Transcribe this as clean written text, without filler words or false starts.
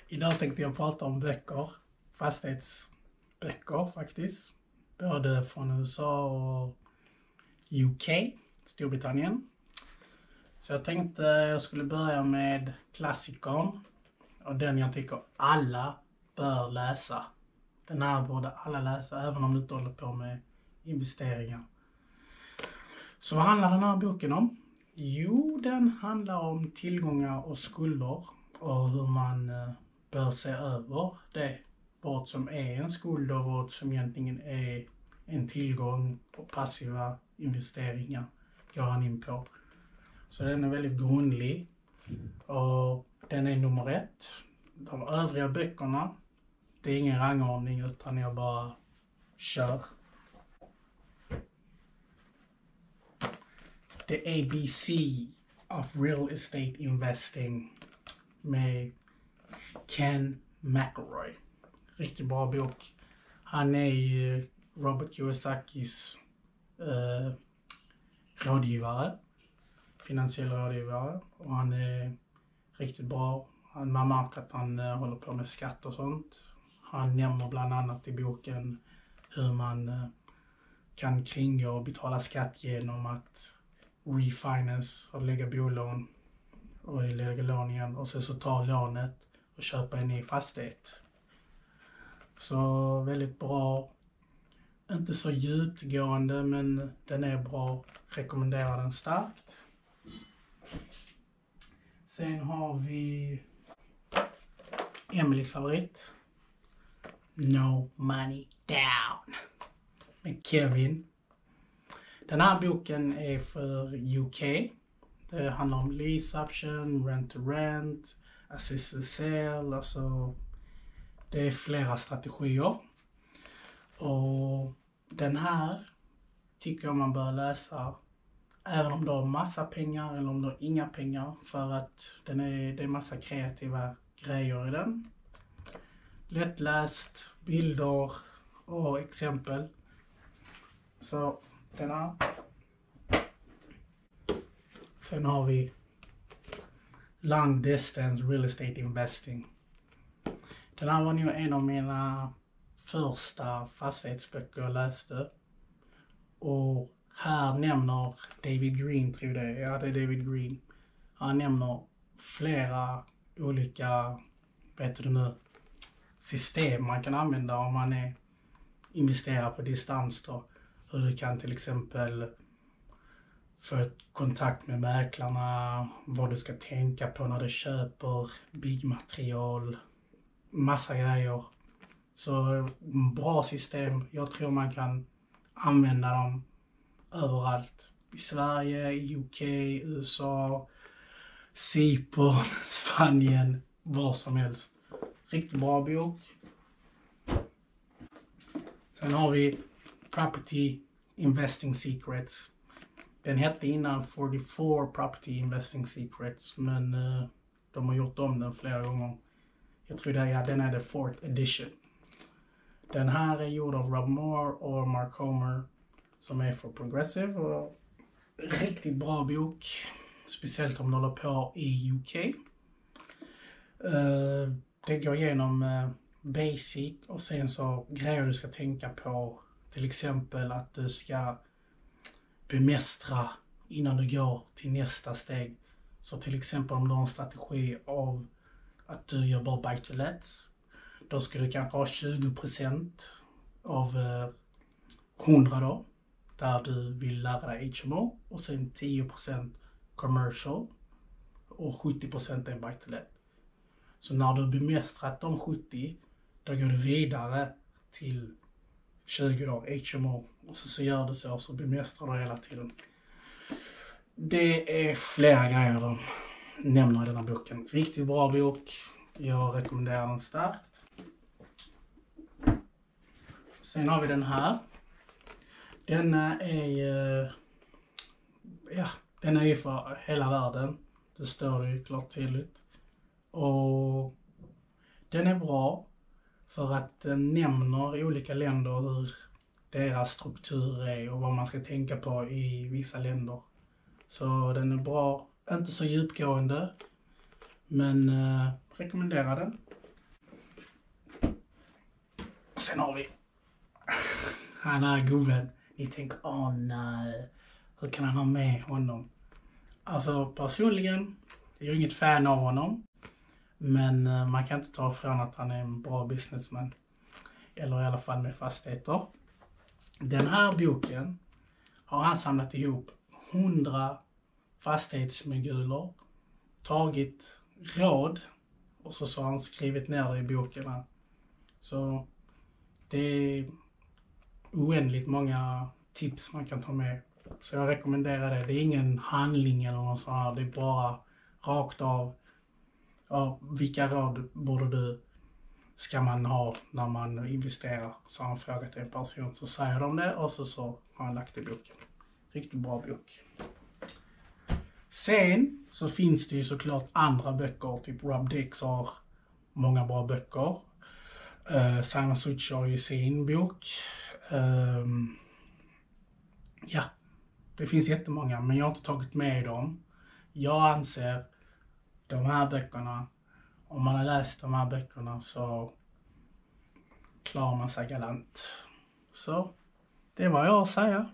Idag tänkte jag prata om böcker, fastighetsböcker faktiskt. Både från USA och UK, Storbritannien. Så jag tänkte jag skulle börja med klassikern och den jag tycker alla bör läsa. Den här borde alla läsa även om du inte håller på med investeringar. Så vad handlar den här boken om? Jo, den handlar om tillgångar och skulder och hur man bör se över det. Vad som är en skuld och vad som egentligen är en tillgång på passiva investeringar går han in på. Så den är väldigt grundlig och den är nummer 1. De övriga böckerna, det är ingen rangordning utan jag bara kör. The ABC of Real Estate Investing med Ken McElroy. Riktigt bra bok. Han är ju Robert Kiyosakis rådgivare, finansiell rådgivare, och han är riktigt bra. Man märker att han håller på med skatt och sånt. Han nämner bland annat i boken hur man kan kringgå och betala skatt genom att refinance och lägga bolån och lägga lån igen och så ta lånet och köpa en ny fastighet. Så väldigt bra. Inte så djupgående men den är bra. Rekommenderar den starkt. Sen har vi Emelies favorit. No Money Down med Kevin. Den här boken är för UK. Det handlar om lease option, rent to rent, assisted sale, alltså det är flera strategier. Och den här tycker jag man bör läsa även om du har massa pengar eller om du har inga pengar, för att det är massa kreativa grejer i den. Lättläst, bilder och exempel. Så den här. Sen har vi Long Distance Real Estate Investing. Den här var nog en av mina första fastighetsböcker jag läste. Och här nämner David Green, tror jag det är. Ja, det är David Green. Han nämner flera olika, system man kan använda om man investerar på distans då. Hur du kan till exempel få kontakt med mäklarna, vad du ska tänka på när du köper byggmaterial, massa grejer. Så bra system. Jag tror man kan använda dem överallt. I Sverige, i UK, USA, Cypern, Spanien, var som helst. Riktigt bra bok. Sen har vi Property Investing Secrets. Den hette innan 44 Property Investing Secrets, men de har gjort om den flera gånger. Jag tror den är the 4th edition. Den här är gjord av Rob Moore och Mark Homer som är för Progressive, och riktigt bra bok. Speciellt om du håller på i UK. Det går igenom basic och sen så grejer du ska tänka på. Till exempel att du ska bemästra innan du går till nästa steg. Så till exempel om du har en strategi av att du gör bara buy to lets. Då ska du kanske ha 20% av 100 då. Där du vill lära dig HMO. Och sen 10% commercial. Och 70% är buy to let. Så när du bemästrat de 70, då går du vidare till 20 då, HMO. Och så gör du så bemästrar du hela tiden. Det är flera grejer de nämner i den här boken. Riktigt bra bok. Jag rekommenderar den starkt. Sen har vi den här. Den är ju för hela världen. Det står ju klart tydligt. Och den är bra för att den nämner olika länder hur deras struktur är och vad man ska tänka på i vissa länder. Så den är bra, inte så djupgående, Men rekommenderar den. Sen har vi han här gubben. Ni tänker, nej, hur kan han ha med honom? Alltså personligen, jag är inget fan av honom. Men man kan inte ta ifrån att han är en bra businessman. Eller i alla fall med fastigheter. Den här boken har han samlat ihop 100 fastighetsmoguler. Tagit råd. Och så har han skrivit ner det i boken här. Så det är oändligt många tips man kan ta med. Så jag rekommenderar det. Det är ingen handling eller något sånt här. Det är bara rakt av. Ja, vilka råd ska man ha när man investerar? Så har han frågat en person, så säger de det och så har han lagt i boken. Riktigt bra bok. Sen så finns det ju såklart andra böcker, typ Rob Dix har många bra böcker. Simon Such har ju sin bok. Ja, det finns jättemånga, men jag har inte tagit med dem. Jag anser de här böckerna, om man har läst de här böckerna så klarar man sig galant. Så det var jag att säga.